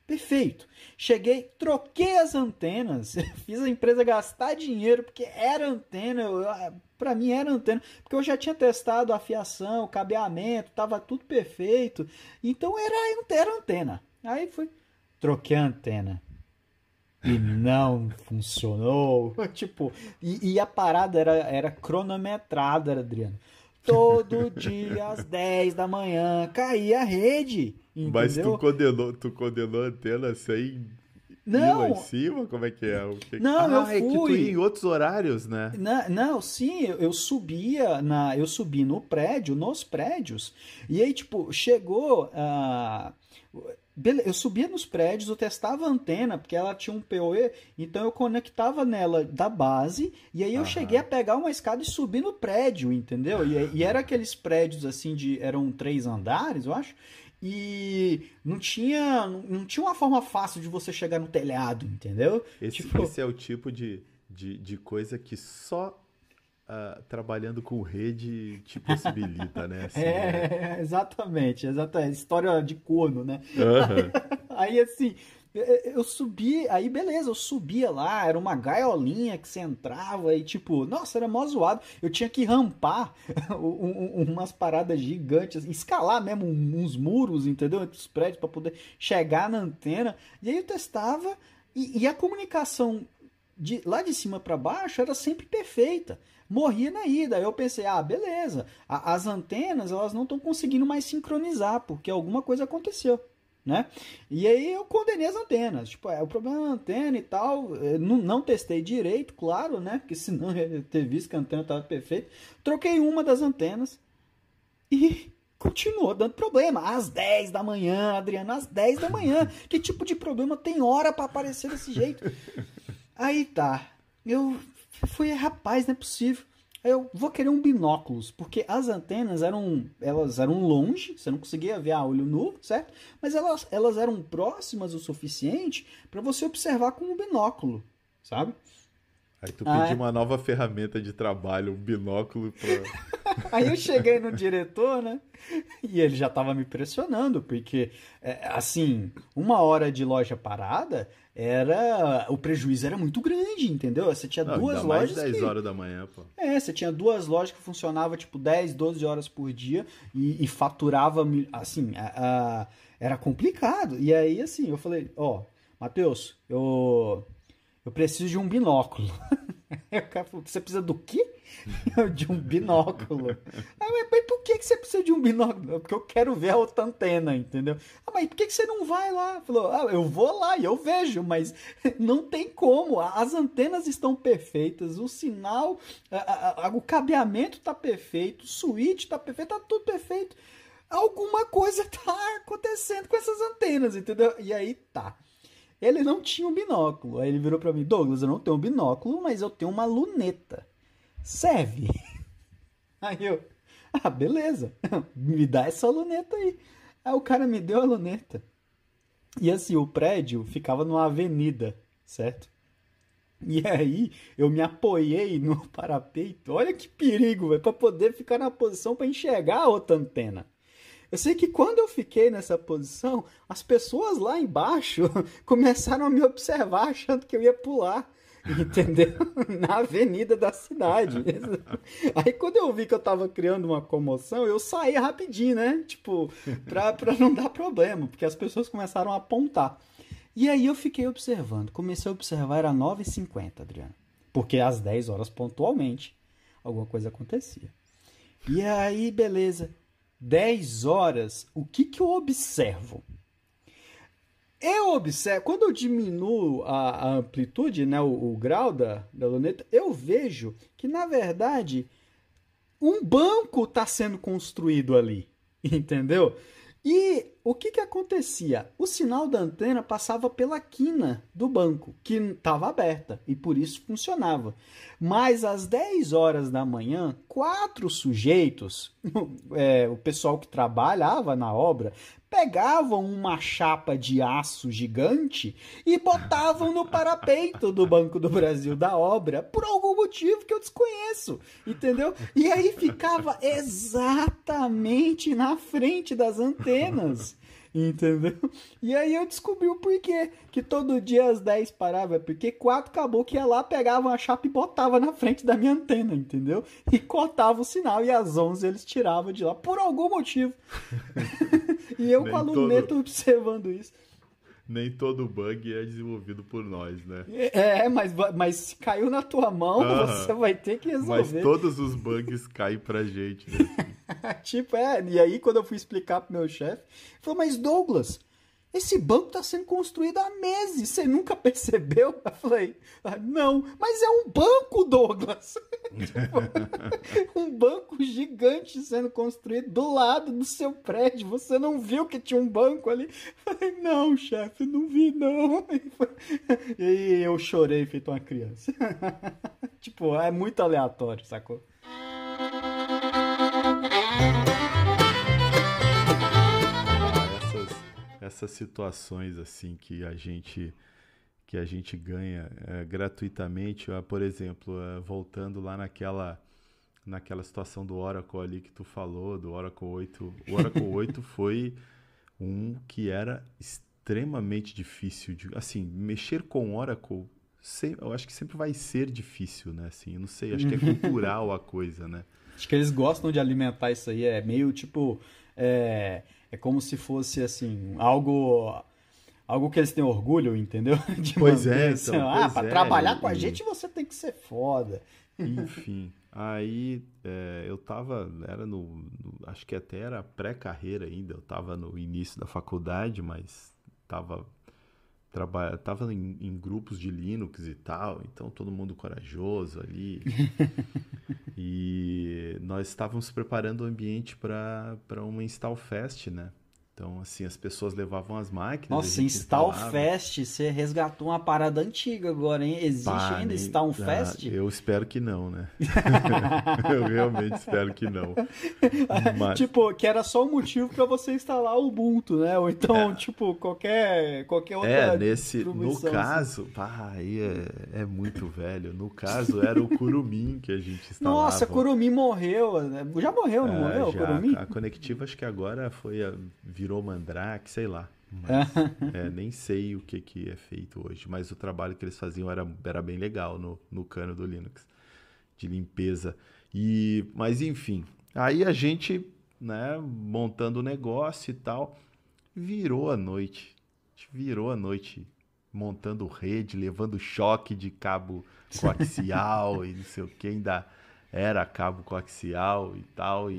Speaker 1: Perfeito. Cheguei, troquei as antenas, fiz a empresa gastar dinheiro, porque era antena, para mim era antena, porque eu já tinha testado a fiação, o cabeamento, estava tudo perfeito, então era antena. Aí fui, troquei a antena. E não funcionou. Tipo, e a parada era cronometrada, Adriano. Todo dia às 10 da manhã caía a rede,
Speaker 2: Mas
Speaker 1: entendeu?
Speaker 2: tu condenou a antena sem ir lá em
Speaker 1: Não,
Speaker 2: cima? Como é que é?
Speaker 1: não, eu
Speaker 2: Ah, é que tu ia em
Speaker 1: fui.
Speaker 2: outros horários, né?
Speaker 1: Não, sim, eu subia eu subi no prédio, nos prédios, e aí, tipo, chegou. Eu subia nos prédios, eu testava a antena, porque ela tinha um PoE, então eu conectava nela da base, e aí eu cheguei a
Speaker 2: Aham.
Speaker 1: pegar uma escada e subir no prédio, entendeu? E era aqueles prédios assim eram 3 andares, eu acho, e não tinha uma forma fácil de você chegar no telhado, entendeu? Tipo,
Speaker 2: Esse é o tipo de coisa que só trabalhando com rede te possibilita, né? Assim, é.
Speaker 1: exatamente, exatamente. História de corno, né?
Speaker 2: Aham.
Speaker 1: Aí assim, eu subi, aí beleza, eu subia lá, era uma gaiolinha que você entrava e tipo, nossa, era mó zoado. Eu tinha que rampar umas paradas gigantes, assim, escalar mesmo uns muros, entendeu? Entre os prédios para poder chegar na antena. E aí eu testava e a comunicação lá de cima para baixo era sempre perfeita. Morria na ida. Aí eu pensei, beleza, as antenas elas não estão conseguindo mais sincronizar porque alguma coisa aconteceu, né? E aí eu condenei as antenas. Tipo, o problema é a antena e tal. Eu não testei direito, claro, né? Porque senão eu ia ter visto que a antena estava perfeita. Troquei uma das antenas e continuou dando problema. Às 10 da manhã, Adriano, às 10 da manhã. Que tipo de problema tem hora para aparecer desse jeito? Aí tá. Eu fui, rapaz, não é possível. Aí eu vou querer um binóculos, porque as antenas elas eram longe, você não conseguia ver a olho nu, certo? Mas elas eram próximas o suficiente para você observar com um binóculo, sabe?
Speaker 2: Aí tu pediu
Speaker 1: Ah,
Speaker 2: uma nova ferramenta de trabalho, um binóculo pra.
Speaker 1: aí eu cheguei no diretor, né? E ele já tava me pressionando, porque, assim, 1 hora de loja parada, o prejuízo era muito grande, entendeu? Você tinha
Speaker 2: Não,
Speaker 1: duas
Speaker 2: ainda mais
Speaker 1: lojas
Speaker 2: 10
Speaker 1: que
Speaker 2: horas da manhã, pô.
Speaker 1: você tinha duas lojas que funcionavam tipo 10, 12 horas por dia e faturava, assim, era complicado. E aí, assim, eu falei, Matheus, eu preciso de um binóculo. Aí o cara falou, você precisa do quê? Eu, de um binóculo. Aí eu, mas por que você precisa de um binóculo? Porque eu quero ver a outra antena, entendeu? Ah, mas por que você não vai lá? Falou, eu vou lá e eu vejo, mas não tem como. As antenas estão perfeitas, o sinal, o cabeamento tá perfeito, o switch tá perfeito, tá tudo perfeito. Alguma coisa tá acontecendo com essas antenas, entendeu? E aí tá. Ele não tinha um binóculo. Aí ele virou pra mim, Douglas, eu não tenho um binóculo, mas eu tenho uma luneta. Serve? Aí eu, beleza, me dá essa luneta aí. Aí o cara me deu a luneta. E assim, o prédio ficava numa avenida, certo? E aí eu me apoiei no parapeito. Olha que perigo, velho, pra poder ficar na posição pra enxergar a outra antena. Eu sei que quando eu fiquei nessa posição, as pessoas lá embaixo começaram a me observar achando que eu ia pular, entendeu? Na avenida da cidade. Aí quando eu vi que eu tava criando uma comoção, eu saí rapidinho, né? Tipo, pra não dar problema, porque as pessoas começaram a apontar. E aí eu fiquei observando. Comecei a observar, era 9h50, Adriano. Porque às 10 horas pontualmente, alguma coisa acontecia. E aí, beleza. 10 horas, o que eu observo? Eu observo, quando eu diminuo a amplitude, né, o grau da luneta, eu vejo que, na verdade, um banco está sendo construído ali, entendeu? E o que acontecia? O sinal da antena passava pela quina do banco, que estava aberta, e por isso funcionava. Mas às 10 horas da manhã, 4 sujeitos, o pessoal que trabalhava na obra, pegavam uma chapa de aço gigante e botavam no parapeito do Banco do Brasil da obra, por algum motivo que eu desconheço, entendeu? E aí ficava exatamente na frente das antenas. Entendeu? E aí eu descobri o porquê. Que todo dia às 10 parava. Porque 4 caboclos ia lá, pegavam a chapa e botava na frente da minha antena, entendeu? E cortava o sinal. E às 11 eles tiravam de lá. Por algum motivo. E eu com a luneta observando isso.
Speaker 2: Nem todo bug é desenvolvido por nós, né?
Speaker 1: Mas se caiu na tua mão, você vai ter que resolver.
Speaker 2: Mas todos os bugs caem pra gente, né?
Speaker 1: Tipo, e aí quando eu fui explicar pro meu chefe, ele falou, mas Douglas, esse banco tá sendo construído há meses, você nunca percebeu? Eu falei, não, mas é um banco, Douglas. Tipo, um banco gigante sendo construído do lado do seu prédio, você não viu que tinha um banco ali? Eu falei, não, chefe, não vi, não. E eu chorei feito uma criança. Tipo, é muito aleatório, sacou?
Speaker 2: Essas situações assim que a gente ganha gratuitamente, por exemplo, voltando lá naquela situação do Oracle ali que tu falou, do Oracle 8. O Oracle 8 foi um que era extremamente difícil assim, mexer com Oracle, eu acho que sempre vai ser difícil, né? Assim, eu não sei, acho que é cultural a coisa, né?
Speaker 1: Acho que eles gostam de alimentar isso aí, é meio tipo... É como se fosse, assim, algo que eles têm orgulho, entendeu? De
Speaker 2: pois
Speaker 1: manter,
Speaker 2: é,
Speaker 1: assim,
Speaker 2: então.
Speaker 1: Para trabalhar com a gente você tem que ser foda.
Speaker 2: Enfim, aí eu tava, acho que até era pré-carreira ainda, eu tava no início da faculdade, mas tava em grupos de Linux e tal, então todo mundo corajoso ali. E nós estávamos preparando o ambiente para uma Install Fest, né? Então, assim, as pessoas levavam as máquinas.
Speaker 1: Nossa, Install Fest, você resgatou uma parada antiga agora, hein? Existe ainda Install Fest?
Speaker 2: Eu espero que não, né? Eu realmente espero que não.
Speaker 1: Mas... Tipo, que era só um motivo para você instalar o Ubuntu, né? Ou então, tipo, qualquer outra
Speaker 2: no caso, aí é muito velho. No caso, era o Kurumin que a gente instalava.
Speaker 1: Nossa, Kurumin morreu. Já morreu, não morreu?
Speaker 2: Já,
Speaker 1: Kurumin?
Speaker 2: a Conectiva acho que agora virou Mandrake, sei lá. Mas, nem sei o que é feito hoje. Mas o trabalho que eles faziam era bem legal no kernel do Linux, de limpeza. Mas enfim, aí a gente, né, montando o negócio e tal, virou a noite montando rede, levando choque de cabo coaxial e não sei o que, ainda era cabo coaxial e tal.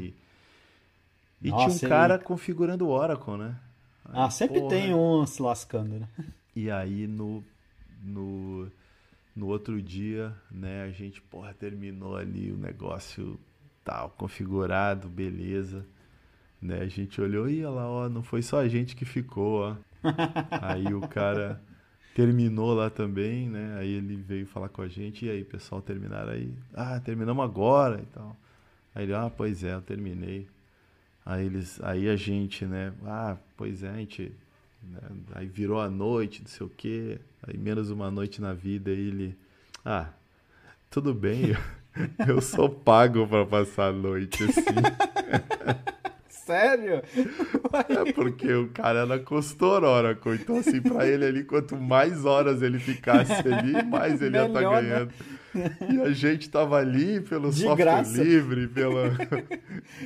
Speaker 2: E tinha um
Speaker 1: Nossa, e...
Speaker 2: cara configurando o Oracle, né? Aí,
Speaker 1: Ah, sempre tem
Speaker 2: porra.
Speaker 1: um se lascando, né?
Speaker 2: E aí no, no outro dia, né, a gente, porra, terminou ali o negócio tal, configurado, beleza. Né, a gente olhou e olha lá, ó, não foi só a gente que ficou, ó. Aí o cara terminou lá também, né? Aí ele veio falar com a gente, e aí, pessoal, terminaram aí? Ah, terminamos agora e tal. Aí ele, ah, pois é, eu terminei. Aí a gente, né? Ah, pois é, a gente, né? Aí virou a noite, não sei o quê. Aí menos uma noite na vida, aí ele, ah, tudo bem, eu sou pago pra passar a noite assim.
Speaker 1: Sério?
Speaker 2: É
Speaker 1: Uai,
Speaker 2: porque o cara era costor Oracle, então assim, pra ele ali, quanto mais horas ele ficasse ali, mais ele ia estar
Speaker 1: melhor, né?
Speaker 2: ganhando. E a gente tava ali pelo
Speaker 1: De
Speaker 2: software
Speaker 1: graça.
Speaker 2: livre, pela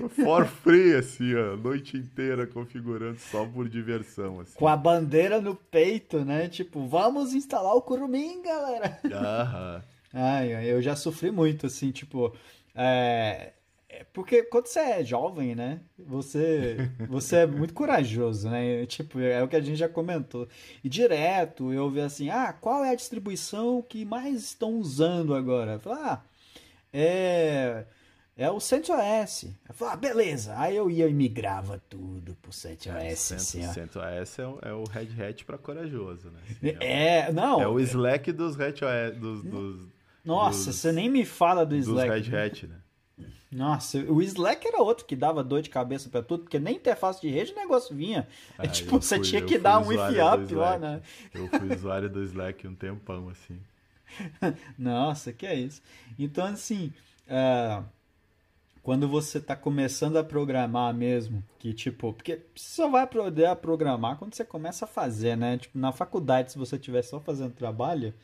Speaker 2: for free, assim, ó, a noite inteira configurando só por diversão,
Speaker 1: Com
Speaker 2: assim.
Speaker 1: a bandeira no peito, né? Tipo, vamos instalar o Curumim, galera.
Speaker 2: Aham.
Speaker 1: Ai, ai, eu já sofri muito, assim, tipo, porque quando você é jovem, né, você é muito corajoso, né, tipo, é o que a gente já comentou, e direto eu vi assim, ah, qual é a distribuição que mais estão usando agora? Eu falei, ah, é, é o CentOS. Eu falei, ah, beleza, aí eu ia e migrava tudo pro
Speaker 2: É,
Speaker 1: CentOS, assim, ó.
Speaker 2: CentOS é o Red Hat pra corajoso, né? Assim, é
Speaker 1: Não,
Speaker 2: o Slack dos Red Hat,
Speaker 1: nossa, você
Speaker 2: dos,
Speaker 1: nem me fala do
Speaker 2: dos
Speaker 1: Slack.
Speaker 2: Red Hat, né?
Speaker 1: Nossa, o Slack era outro que dava dor de cabeça pra tudo, porque nem interface de rede o negócio vinha. É
Speaker 2: Ah,
Speaker 1: tipo, você tinha
Speaker 2: eu
Speaker 1: que
Speaker 2: fui
Speaker 1: dar um if
Speaker 2: usuário do
Speaker 1: up lá,
Speaker 2: Slack.
Speaker 1: né?
Speaker 2: Eu fui usuário do Slack um tempão, assim.
Speaker 1: Nossa, que é isso. Então, assim, quando você tá começando a programar mesmo, que tipo, porque você só vai poder a programar quando você começa a fazer, né? Tipo, na faculdade, se você estiver só fazendo trabalho,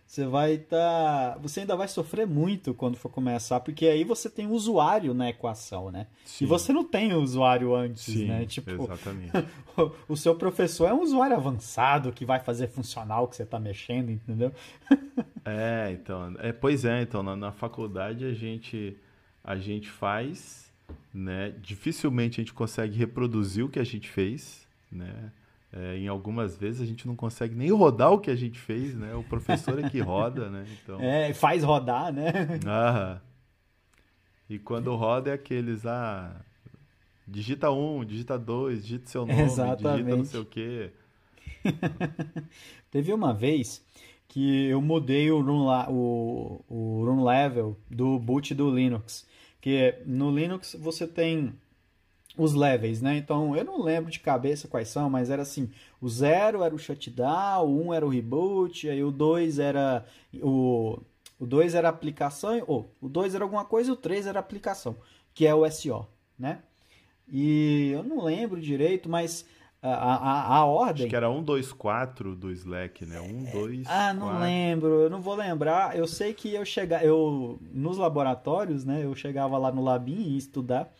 Speaker 1: você ainda vai sofrer muito quando for começar, porque aí você tem o usuário na equação, né? E
Speaker 2: Sim,
Speaker 1: você não tem o usuário antes, né?
Speaker 2: sim,
Speaker 1: Tipo,
Speaker 2: exatamente.
Speaker 1: o seu professor é um usuário avançado que vai fazer funcionar o que você está mexendo, entendeu?
Speaker 2: Então, pois é, então, na faculdade a gente faz, né? Dificilmente a gente consegue reproduzir o que a gente fez, né? Em algumas vezes a gente não consegue nem rodar o que a gente fez, né? O professor é que roda, né? Então,
Speaker 1: É, faz rodar, né?
Speaker 2: ah, e quando roda é aqueles, digita um, digita dois, digita seu nome, digita não sei o
Speaker 1: Exatamente.
Speaker 2: quê.
Speaker 1: Teve uma vez que eu mudei o run level do boot do Linux. Que no Linux você tem os levels, né? Então eu não lembro de cabeça quais são, mas era assim: o zero era o shutdown, o 1 era o reboot, aí o 2 era o 2 era a aplicação, ou o 2 era alguma coisa e o 3 era a aplicação, que é o SO, né? E eu não lembro direito, mas a
Speaker 2: Acho que
Speaker 1: ordem.
Speaker 2: era 124 do Slack, né? Um, dois,
Speaker 1: Ah, não
Speaker 2: quatro.
Speaker 1: lembro, eu não vou lembrar. Eu sei que eu nos laboratórios, né? Eu chegava lá no Labin e ia estudar.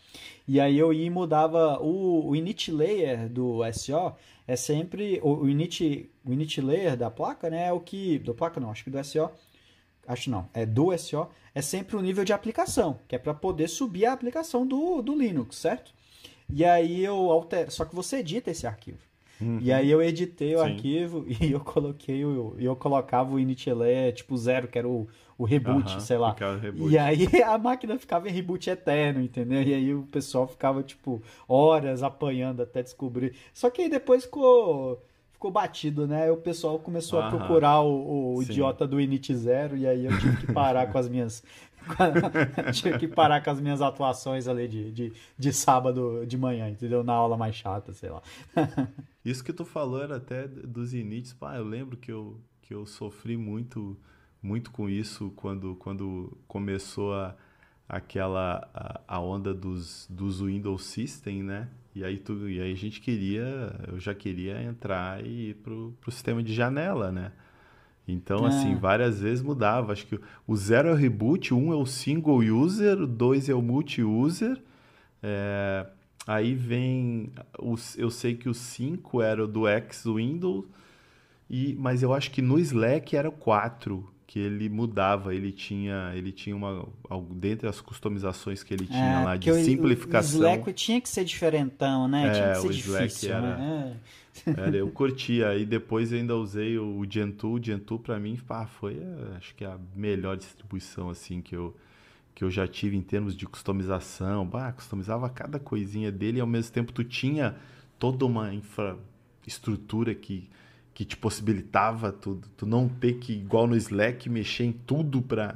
Speaker 1: E aí eu ia e mudava o init layer do SO, é sempre o init layer da placa, né? É o que da placa não, acho que do SO, acho não, é do SO, é sempre o nível de aplicação, que é para poder subir a aplicação do Linux, certo? E aí eu altero, só que você edita esse arquivo. E aí
Speaker 2: Uhum,
Speaker 1: eu editei o
Speaker 2: sim.
Speaker 1: arquivo e eu colocava o initLay tipo zero, que era o reboot,
Speaker 2: Aham,
Speaker 1: sei lá.
Speaker 2: ficava
Speaker 1: E
Speaker 2: reboot.
Speaker 1: aí a máquina ficava em reboot eterno, entendeu? E aí o pessoal ficava, tipo, horas apanhando até descobrir. Só que aí depois ficou batido, né? O pessoal começou a
Speaker 2: Aham,
Speaker 1: procurar o
Speaker 2: sim.
Speaker 1: idiota do init zero e aí eu tive que parar com as minhas tive que parar com as minhas atuações ali de sábado de manhã, entendeu? Na aula mais chata, sei lá.
Speaker 2: Isso que tu falou era até dos inits. Pá, eu lembro que eu sofri muito com isso quando começou a onda dos Windows System, né? E aí eu já queria entrar e ir pro sistema de janela, né? Então, assim,
Speaker 1: Ah,
Speaker 2: várias vezes mudava. Acho que o zero é o reboot, o 1 é o single user, o 2 é o multi-user. É, aí vem. Eu sei que o 5 era o do X-Windows Mas eu acho que no Slack era o 4 que ele mudava, ele tinha dentre as customizações que ele tinha lá
Speaker 1: Porque
Speaker 2: de
Speaker 1: o
Speaker 2: simplificação,
Speaker 1: Slack tinha que ser diferentão, né? Tinha que ser
Speaker 2: o Slack
Speaker 1: difícil,
Speaker 2: era,
Speaker 1: né?
Speaker 2: eu curtia. Aí depois eu ainda usei o Gentoo. O Gentoo para mim, foi, acho que a melhor distribuição assim que eu já tive em termos de customização. Customizava cada coisinha dele e ao mesmo tempo tu tinha toda uma infraestrutura que te possibilitava tu não ter que, igual no Slack, mexer em tudo para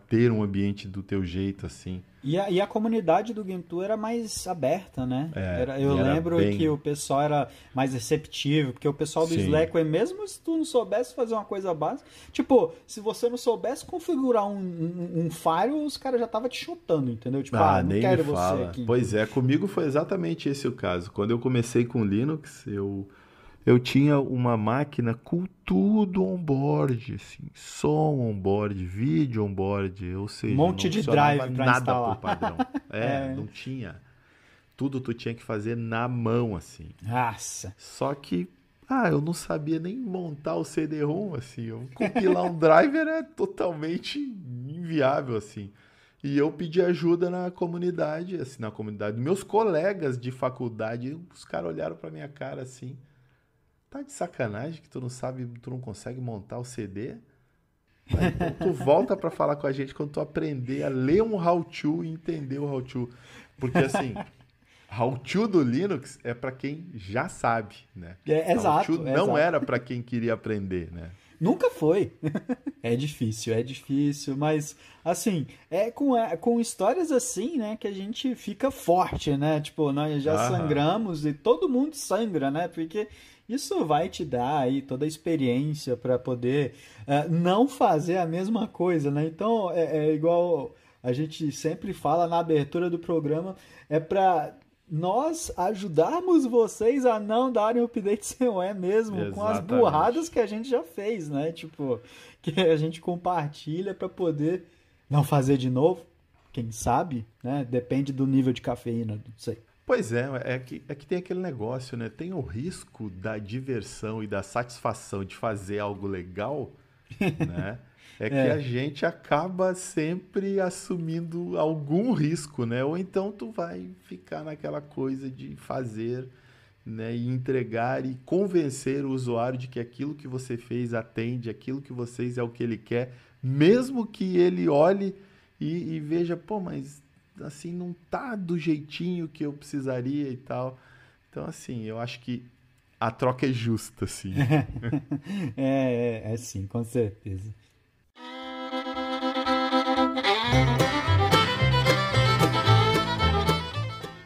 Speaker 2: ter um ambiente do teu jeito, assim.
Speaker 1: E a comunidade do Gentoo era mais aberta, né? Eu
Speaker 2: E era
Speaker 1: lembro que o pessoal era mais receptivo, porque o pessoal do
Speaker 2: Sim.
Speaker 1: Slack, mesmo se tu não soubesse fazer uma coisa básica, tipo, se você não soubesse configurar um firewall, os caras já estavam te chutando, entendeu? Tipo, não
Speaker 2: Nem
Speaker 1: quero
Speaker 2: me
Speaker 1: você
Speaker 2: fala.
Speaker 1: aqui.
Speaker 2: Pois é, comigo foi exatamente esse o caso. Quando eu comecei com Linux, eu tinha uma máquina com tudo on-board, assim, som on-board, vídeo on-board, ou seja,
Speaker 1: Monte
Speaker 2: não
Speaker 1: de
Speaker 2: funcionava
Speaker 1: drive pra
Speaker 2: nada
Speaker 1: instalar.
Speaker 2: por padrão. Não tinha. Tudo tu tinha que fazer na mão, assim.
Speaker 1: Nossa.
Speaker 2: Só que, eu não sabia nem montar o CD-ROM, assim. Compilar um driver é totalmente inviável, assim. E eu pedi ajuda na comunidade, assim, na comunidade. Meus colegas de faculdade, os caras olharam pra minha cara assim. Tá de sacanagem que tu não sabe, tu não consegue montar o CD? Então tu volta pra falar com a gente quando tu aprender a ler um how-to e entender o how-to. Porque assim, how-to do Linux é pra quem já sabe, né?
Speaker 1: Exato.
Speaker 2: How-to não era pra quem queria aprender, né?
Speaker 1: Nunca foi. É difícil, mas assim, com histórias assim, né, que a gente fica forte, né? Tipo, nós já sangramos e todo mundo sangra, né? Porque isso vai te dar aí toda a experiência para poder não fazer a mesma coisa, né? Então, é igual a gente sempre fala na abertura do programa, é para nós ajudarmos vocês a não darem update sem UE mesmo, com as
Speaker 2: Exatamente.
Speaker 1: burradas que a gente já fez, né? Tipo, que a gente compartilha para poder não fazer de novo, quem sabe, né? Depende do nível de cafeína, não sei.
Speaker 2: Pois é que tem aquele negócio, né? Tem o risco da diversão e da satisfação de fazer algo legal, né? Que a gente acaba sempre assumindo algum risco, né? Ou então tu vai ficar naquela coisa de fazer, né? E entregar e convencer o usuário de que aquilo que você fez atende, aquilo que você fez é o que ele quer, mesmo que ele olhe e veja, pô, mas assim não tá do jeitinho que eu precisaria e tal. Então, assim, eu acho que a troca é justa, assim.
Speaker 1: É sim, com certeza.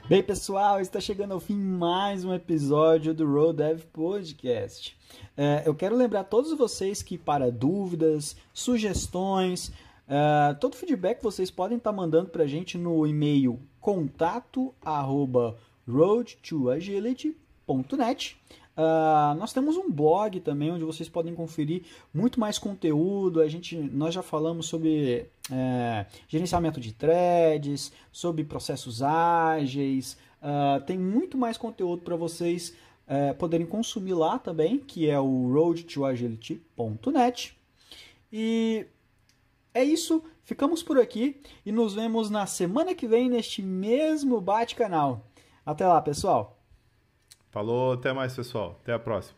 Speaker 1: Bem, pessoal, está chegando ao fim mais um episódio do Road Dev Podcast. Eu quero lembrar a todos vocês que, para dúvidas, sugestões, todo feedback vocês podem estar mandando para a gente no e-mail contato@roadtoagility.net. Nós temos um blog também onde vocês podem conferir muito mais conteúdo. Nós já falamos sobre gerenciamento de threads, sobre processos ágeis. Tem muito mais conteúdo para vocês poderem consumir lá também, que é o roadtoagility.net. E é isso, ficamos por aqui e nos vemos na semana que vem neste mesmo bate-canal. Até lá, pessoal!
Speaker 2: Falou, até mais, pessoal. Até a próxima.